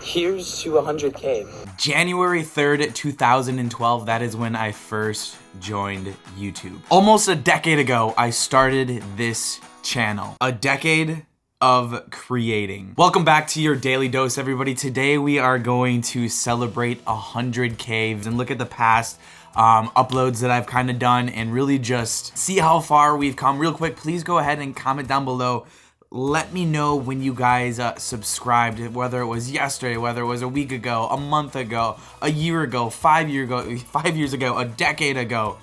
Here's to 100K. January 3rd, 2012, that is when I first joined YouTube. Almost a decade ago, I started this channel. A decade of creating. Welcome back to your daily dose, everybody. Today we are going to celebrate 100K and look at the past uploads that I've kind of done and really just see how far we've come. Real quick, please go ahead and comment down below. Let me know when you guys subscribed, whether it was yesterday, whether it was a week ago, a month ago, a year ago, 5 years ago, a decade ago.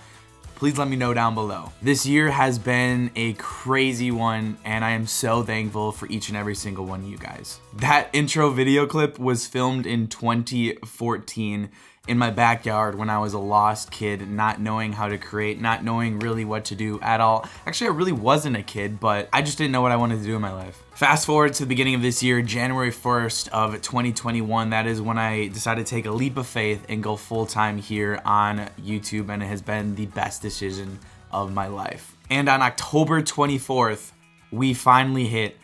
Please let me know down below. This year has been a crazy one, and I am so thankful for each and every single one of you guys. That intro video clip was filmed in 2014 in my backyard when I was a lost kid, not knowing how to create, not knowing really what to do at all. Actually, I really wasn't a kid, but I just didn't know what I wanted to do in my life. Fast forward to the beginning of this year, January 1st of 2021, that is when I decided to take a leap of faith and go full-time here on YouTube, and it has been the best decision of my life. And on October 24th, we finally hit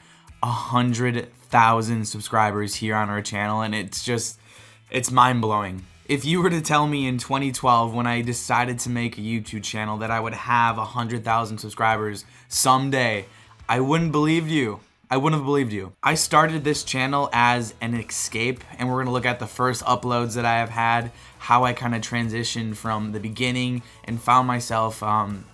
100,000 subscribers here on our channel, and it's mind-blowing. If you were to tell me in 2012 when I decided to make a YouTube channel that I would have 100,000 subscribers someday, I wouldn't believe you. I wouldn't have believed you. I started this channel as an escape, and we're gonna look at the first uploads that I have had, how I kind of transitioned from the beginning and found myself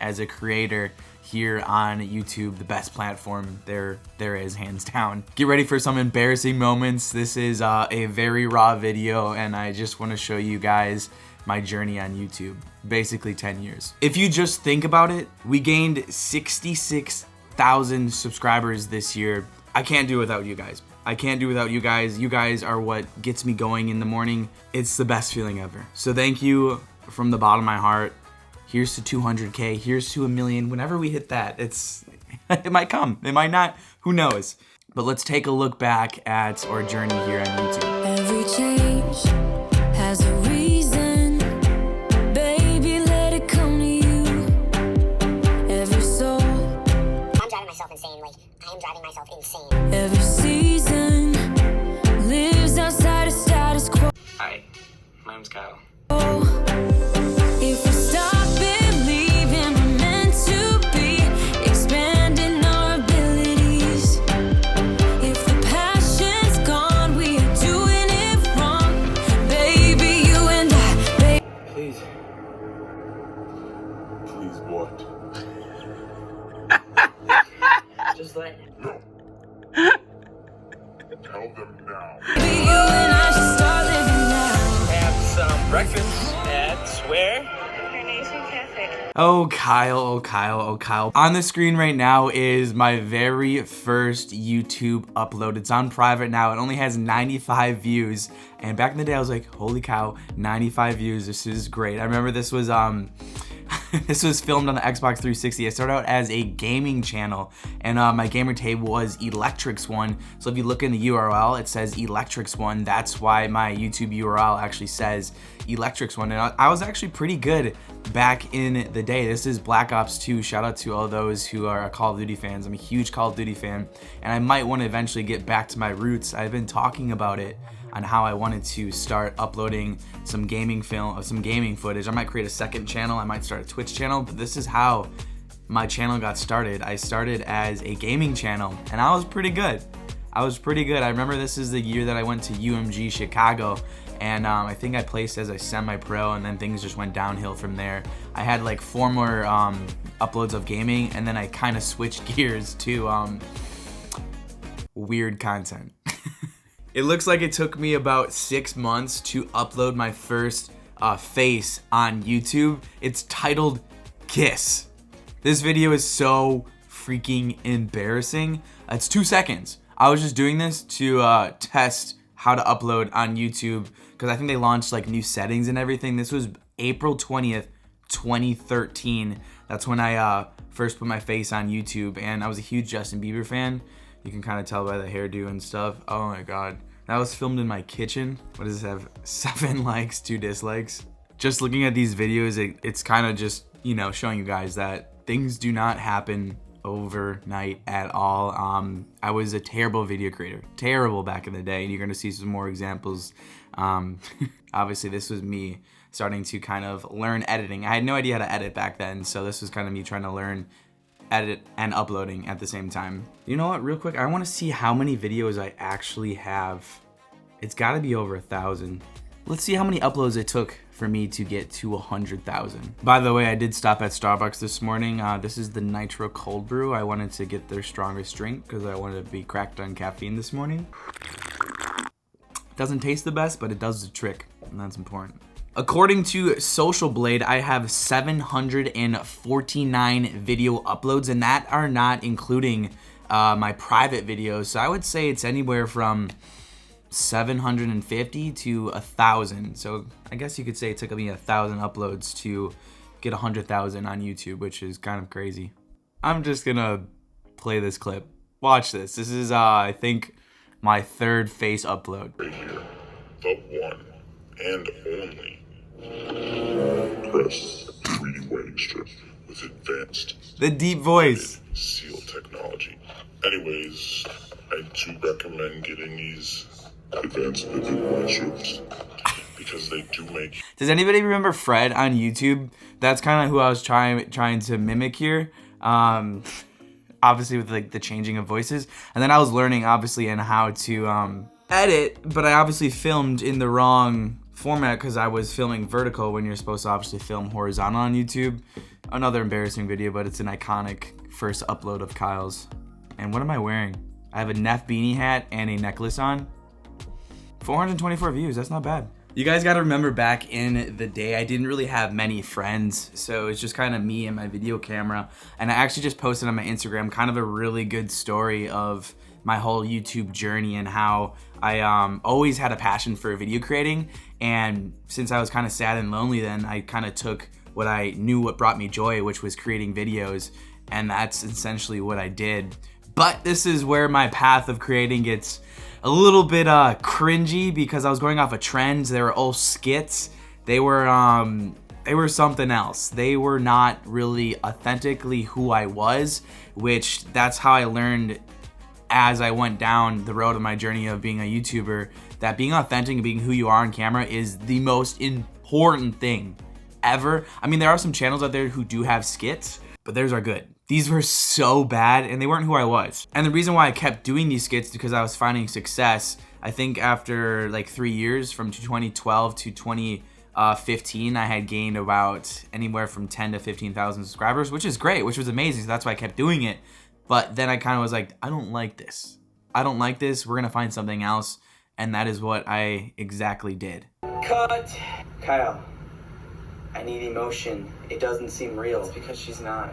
as a creator here on YouTube, the best platform there is, hands down. Get ready for some embarrassing moments. This is a very raw video, and I just want to show you guys my journey on YouTube, basically 10 years. If you just think about it, we gained 66,000 subscribers this year. I can't do it without you guys. I can't do it without you guys. You guys are what gets me going in the morning. It's the best feeling ever. So thank you from the bottom of my heart. Here's to 200K, here's to 1 million. Whenever we hit that, it might come, it might not, who knows? But let's take a look back at our journey here on YouTube. Every change has a reason, baby, let it come to you. Every soul, I'm driving myself insane, like, I am driving myself insane. every season lives outside of status quo. Hi, my name's Kyle. If we stop believing we're meant to be, expanding our abilities. If the passion's gone, we are doing it wrong. Baby, you and I, Please. Please what? Just let. No. Tell them now. baby, you and I should start living now. Have some breakfast at where? Oh Kyle, oh Kyle, oh Kyle. On the screen right now is my very first YouTube upload. It's on private now. It only has 95 views. And back in the day I was like, holy cow, 95 views, this is great. I remember this was this was filmed on the Xbox 360. I started out as a gaming channel, and my gamer tag was Electrix1. So if you look in the URL, it says Electrix1. That's why my YouTube URL actually says Electrix1. And I was actually pretty good back in the day. This is Black Ops 2. Shout out to all those who are Call of Duty fans. I'm a huge Call of Duty fan, and I might want to eventually get back to my roots. I've been talking about it on how I wanted to start uploading some gaming footage. I might create a second channel. I might start a Twitch channel, but this is how my channel got started. I started as a gaming channel, and I was pretty good. I remember this is the year that I went to UMG Chicago, and I think I placed as a semi-pro, and then things just went downhill from there. I had like 4 more uploads of gaming, and then I kind of switched gears to weird content. It looks like it took me about 6 months to upload my first face on YouTube. It's titled Kiss. This video is so freaking embarrassing. It's 2 seconds. I was just doing this to test how to upload on YouTube because I think they launched like new settings and everything. This was April 20th, 2013. That's when I first put my face on YouTube, and I was a huge Justin Bieber fan. You can kind of tell by the hairdo and stuff. Oh my god. That was filmed in my kitchen. What does this have? 7 likes, 2 dislikes. Just looking at these videos, it's kind of just, you know, showing you guys that things do not happen overnight at all. I was a terrible video creator, terrible back in the day, and you're gonna see some more examples. Obviously this was me starting to kind of learn editing. I had no idea how to edit back then, so this was kind of me trying to learn edit and uploading at the same time. You know what, real quick, I want to see how many videos I actually have. It's got to be over 1,000. Let's see how many uploads it took for me to get to 100,000. By the way, I did stop at Starbucks this morning. This is the Nitro Cold Brew. I wanted to get their strongest drink because I wanted to be cracked on caffeine this morning. Doesn't taste the best, but it does the trick, and that's important. According to Social Blade, I have 749 video uploads, and that are not including my private videos. So I would say it's anywhere from 750 to 1,000. So I guess you could say it took me 1,000 uploads to get 100,000 on YouTube, which is kind of crazy. I'm just gonna play this clip. Watch this. This is, I think, my third face upload. Right here, the one and only press 3D wedding strip with advanced The deep voice. seal technology. Anyways, I do recommend getting these advanced video wedding strips because they do make. Does anybody remember Fred on YouTube? That's kind of who I was trying to mimic here. Obviously with like the changing of voices, and then I was learning obviously in how to edit, but I obviously filmed in the wrong format because I was filming vertical when you're supposed to obviously film horizontal on YouTube. Another embarrassing video, but it's an iconic first upload of Kyle's. And what am I wearing? I have a Neff beanie hat and a necklace on. 424 views, that's not bad. You guys gotta remember back in the day, I didn't really have many friends, so it's just kind of me and my video camera. And I actually just posted on my Instagram kind of a really good story of my whole YouTube journey and how I always had a passion for video creating. And since I was kind of sad and lonely then, I kind of took what I knew what brought me joy, which was creating videos. And that's essentially what I did. But this is where my path of creating gets a little bit cringy because I was going off of trends. They were all skits. They were something else. They were not really authentically who I was, which that's how I learned as I went down the road of my journey of being a YouTuber, that being authentic and being who you are on camera is the most important thing ever. I mean, there are some channels out there who do have skits, but theirs are good. These were so bad and they weren't who I was. And the reason why I kept doing these skits is because I was finding success. I think after like 3 years, from 2012 to 2015, I had gained about anywhere from 10 to 15,000 subscribers, which is great, which was amazing. So that's why I kept doing it. But then I kind of was like, I don't like this. I don't like this. We're gonna find something else. And that is what I exactly did. Cut. Kyle, I need emotion. It doesn't seem real. It's because she's not.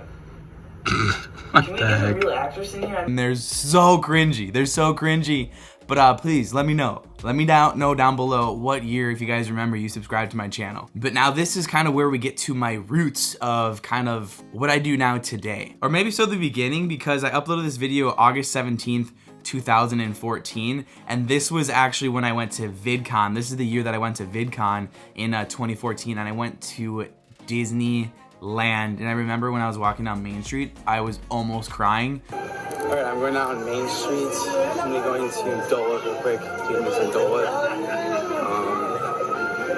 Can we get a real actress in here? And they're so cringy. They're so cringy. But please let me know. Let me know down below what year, if you guys remember, you subscribed to my channel. But now this is kind of where we get to my roots of kind of what I do now today. Or maybe so the beginning, because I uploaded this video August 17th, 2014, and this was actually when I went to VidCon. This is the year that I went to VidCon in 2014, and I went to Disneyland. And I remember when I was walking down Main Street, I was almost crying. Alright, I'm going out on Main Street. I'm going to Dole Whip real quick. Getting me some Dole Whip.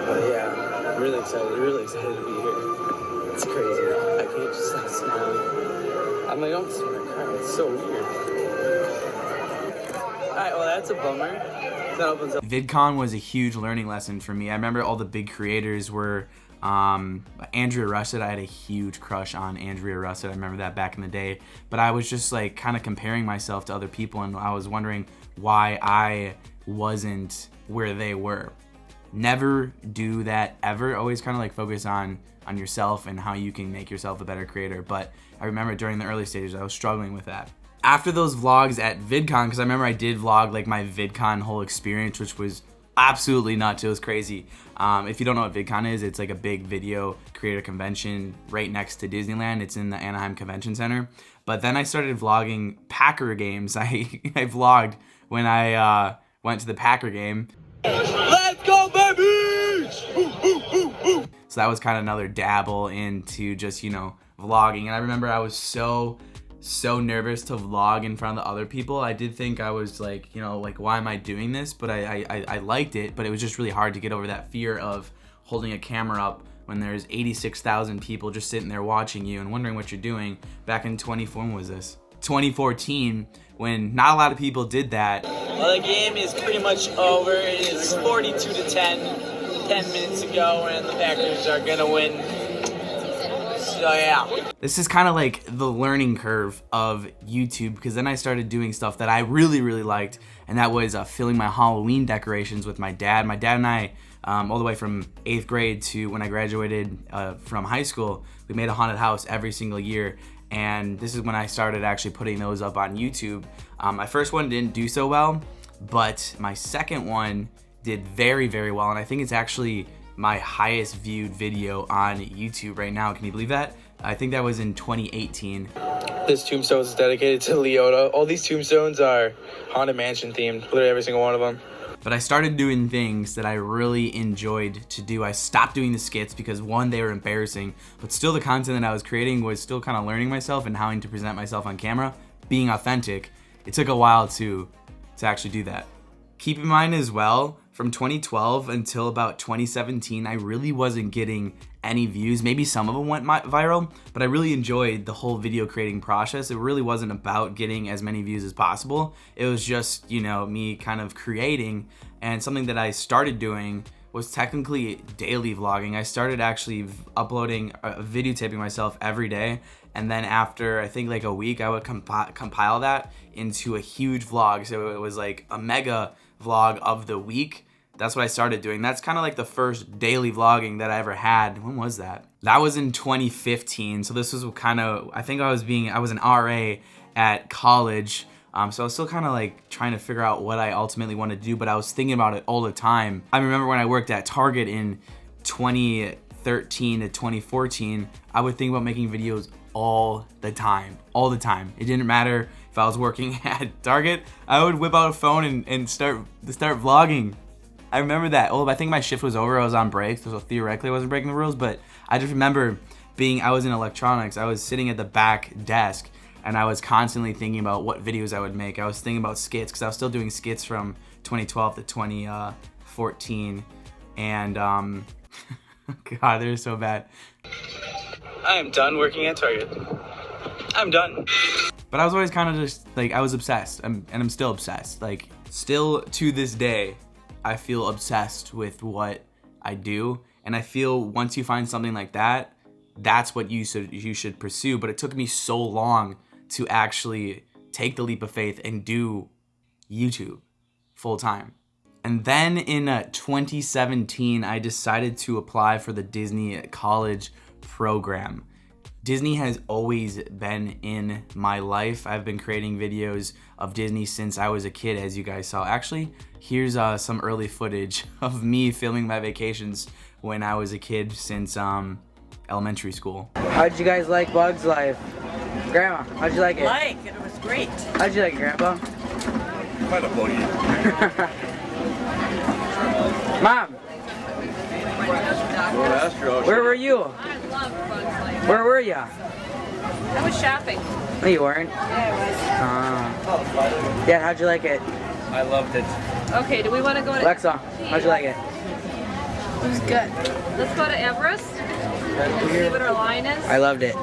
But yeah, I'm really excited to be here. It's crazy. I can't just stop smiling. I'm like, I'm just gonna cry. It's so weird. Alright, well that's a bummer. That opens up. VidCon was a huge learning lesson for me. I remember all the big creators were Andrea Russet. I had a huge crush on Andrea Russet. I remember that back in the day. But I was just like kind of comparing myself to other people, and I was wondering why I wasn't where they were. Never do that ever. Always kind of like focus on yourself and how you can make yourself a better creator. But I remember during the early stages, I was struggling with that. After those vlogs at VidCon, because I remember I did vlog like my VidCon whole experience, which was absolutely nuts. It was crazy. If you don't know what VidCon is, it's like a big video creator convention right next to Disneyland. It's in the Anaheim Convention Center. But then I started vlogging Packer games. I vlogged when I went to the Packer game. Let's go, baby! So that was kind of another dabble into just, you know, vlogging. And I remember I was so so nervous to vlog in front of the other people. I did think I was like, you know, like, why am I doing this? But I liked it, but it was just really hard to get over that fear of holding a camera up when there's 86,000 people just sitting there watching you and wondering what you're doing. Back in 2014, when not a lot of people did that. Well, the game is pretty much over. It is 42-10. 10 minutes ago, and the Packers are gonna win. So yeah. This is kind of like the learning curve of YouTube, because then I started doing stuff that I really liked, and that was filling my Halloween decorations with my dad. My dad and I, all the way from 8th grade to when I graduated from high school, we made a haunted house every single year, and this is when I started actually putting those up on YouTube. My first one didn't do so well, but my second one did very well, and I think it's actually my highest viewed video on YouTube right now. Can you believe that? I think that was in 2018. This tombstone is dedicated to Leota. All these tombstones are Haunted Mansion themed, literally every single one of them. But I started doing things that I really enjoyed to do. I stopped doing the skits because, one, they were embarrassing, but still the content that I was creating was still kind of learning myself and how to present myself on camera, being authentic. It took a while to actually do that. Keep in mind as well, from 2012 until about 2017, I really wasn't getting any views. Maybe some of them went viral, but I really enjoyed the whole video creating process. It really wasn't about getting as many views as possible. It was just, you know, me kind of creating, and something that I started doing was technically daily vlogging. I started actually uploading, videotaping myself every day, and then after I think like a week, I would compile that into a huge vlog. So it was like a mega vlog of the week. That's what I started doing. That's kind of like the first daily vlogging that I ever had. When was that? That was in 2015. So this was kind of, I think I was an RA at college. So I was still kind of like trying to figure out what I ultimately wanted to do, but I was thinking about it all the time. I remember when I worked at Target in 2013 to 2014, I would think about making videos all the time. It didn't matter if I was working at Target, I would whip out a phone and start vlogging. I remember that. Oh, I think my shift was over. I was on break, so theoretically I wasn't breaking the rules, but I just remember I was in electronics. I was sitting at the back desk, and I was constantly thinking about what videos I would make. I was thinking about skits, because I was still doing skits from 2012 to 2014, and God, they're so bad. I am done working at Target. I'm done. But I was always kind of just like, I was obsessed, and I'm still obsessed. Like, still to this day, I feel obsessed with what I do, and I feel once you find something like that, that's what you should pursue. But it took me so long to actually take the leap of faith and do YouTube full time. And then in 2017, I decided to apply for the Disney college program. Disney has always been in my life. I've been creating videos of Disney since I was a kid, as you guys saw. Actually, here's some early footage of me filming my vacations when I was a kid since elementary school. How'd you guys like Bug's Life? Grandma, how'd you like it? It was great. How'd you like it, Grandpa? Kind of buggy. Mom, where were you? I love Bugs Life. Where were ya? I was shopping. No, you weren't. Yeah, Dad, how'd you like it? I loved it. I was. Okay, do we want to go to... Alexa, how'd you like it? It was good. Let's go to Everest and see what our line is. I loved it.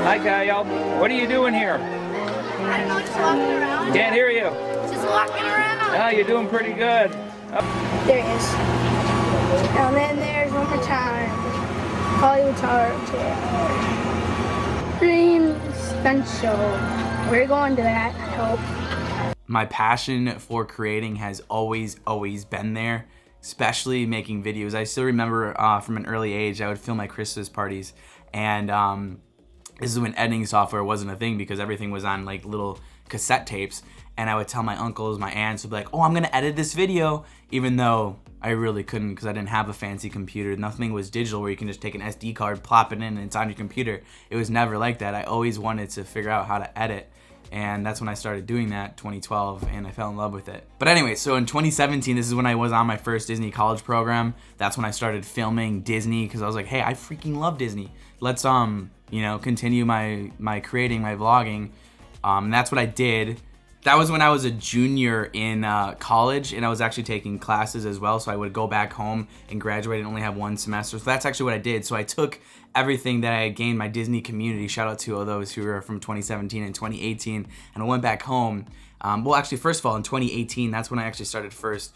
Hi, Kyle. What are you doing here? I don't know, just walking around. Can't hear you. Just walking around. Oh, you're doing pretty good. There it is. And then there's one more time. Hollywood Tower. Green Special. We're going to that, I hope. My passion for creating has always been there, especially making videos. I still remember from an early age, I would film my Christmas parties, and this is when editing software wasn't a thing, because everything was on like little cassette tapes, and I would tell my uncles, my aunts, would be like, oh, I'm gonna edit this video, even though I really couldn't, because I didn't have a fancy computer. Nothing was digital where you can just take an SD card, plop it in, and it's on your computer. It was never like that. I always wanted to figure out how to edit, And that's when I started doing that, 2012, and I fell in love with it. But anyway, so in 2017, this is when I was on my first Disney college program. That's when I started filming Disney, because I was like, hey, I freaking love Disney. Let's, you know, continue my creating, my vlogging. And that's what I did. That was when I was a junior in college, and I was actually taking classes as well, so I would go back home and graduate and only have one semester. So that's actually what I did. So I took everything that I had gained, my Disney community, shout out to all those who were from 2017 and 2018, and I went back home. Well, actually, first of all, in 2018, that's when I actually started first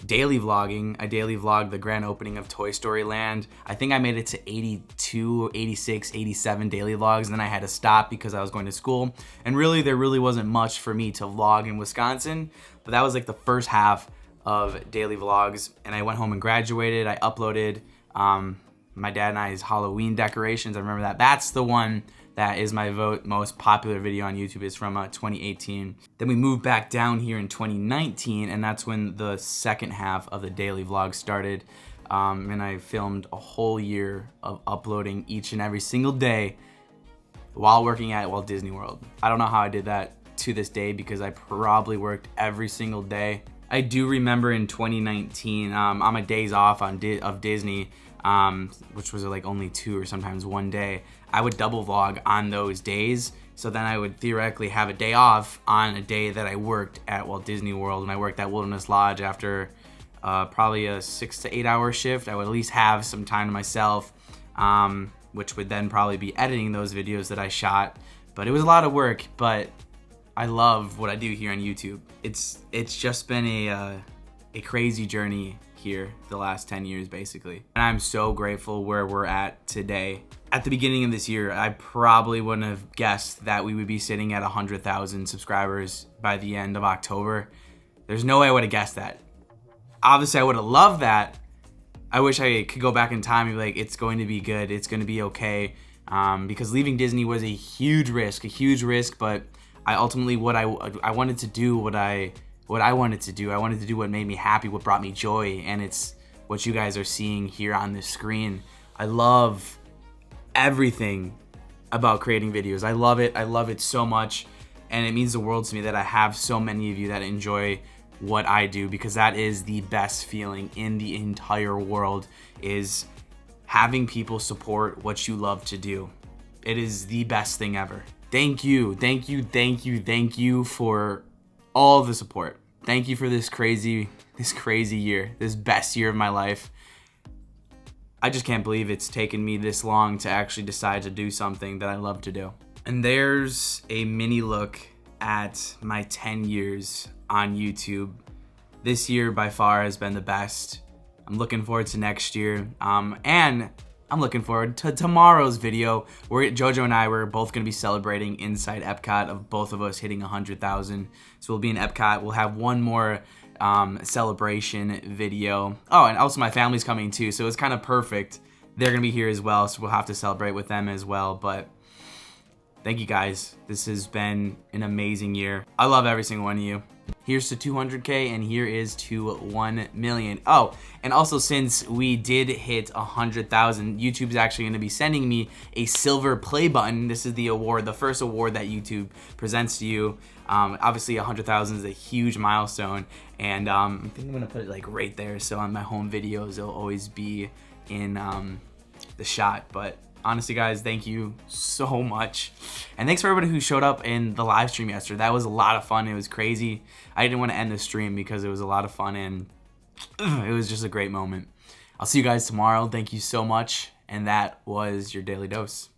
daily vlogging. I daily vlogged the grand opening of Toy Story Land. I think I made it to 82, 86, 87 daily vlogs, and then I had to stop because I was going to school. And really, there really wasn't much for me to vlog in Wisconsin, but that was like the first half of daily vlogs. And I went home and graduated. I uploaded my dad and I's Halloween decorations. I remember that. That's the one that is my most popular video on YouTube, is from 2018. Then we moved back down here in 2019, and that's when the second half of the daily vlog started. And I filmed a whole year of uploading each and every single day while working at Walt Disney World. I don't know how I did that to this day, because I probably worked every single day. I do remember in 2019, on my days off of Disney, which was like only 2 or sometimes 1 day, I would double vlog on those days. So then I would theoretically have a day off on a day that I worked at Walt Disney World. And I worked at Wilderness Lodge after probably a 6 to 8 hour shift. I would at least have some time to myself, which would then probably be editing those videos that I shot. But it was a lot of work, but I love what I do here on YouTube. It's just been a crazy journey here the last 10 years basically. And I'm so grateful where we're at today. At the beginning of this year, I probably wouldn't have guessed that we would be sitting at 100,000 subscribers by the end of October. There's no way I would have guessed that. Obviously, I would have loved that. I wish I could go back in time and be like, it's going to be good, it's going to be okay. Because leaving Disney was a huge risk, but I ultimately, I wanted to do what I wanted to do. I wanted to do what made me happy, what brought me joy, and it's what you guys are seeing here on the screen. I love everything about creating videos. I love it so much, and it means the world to me that I have so many of you that enjoy what I do, because that is the best feeling in the entire world, is having people support what you love to do. It is the best thing ever. Thank you for all the support. Thank you for this crazy year, this best year of my life. I just can't believe it's taken me this long to actually decide to do something that I love to do. And there's a mini look at my 10 years on YouTube. This year by far has been the best. I'm looking forward to next year. And I'm looking forward to tomorrow's video where Jojo and I were both going to be celebrating inside Epcot of both of us hitting 100,000. So we'll be in Epcot. We'll have one more celebration video. Oh, and also my family's coming too, so it's kind of perfect. They're going to be here as well, so we'll have to celebrate with them as well. But thank you guys. This has been an amazing year. I love every single one of you. Here's to 200K, and here is to 1 million. Oh, and also since we did hit 100,000, YouTube's actually going to be sending me a silver play button. This is the award, the first award that YouTube presents to you. Obviously 100,000 is a huge milestone, and I think I'm going to put it like right there, so on my home videos it'll always be in the shot. But honestly, guys, thank you so much. And thanks for everybody who showed up in the live stream yesterday. That was a lot of fun. It was crazy. I didn't want to end the stream because it was a lot of fun, and it was just a great moment. I'll see you guys tomorrow. Thank you so much. And that was your Daily Dose.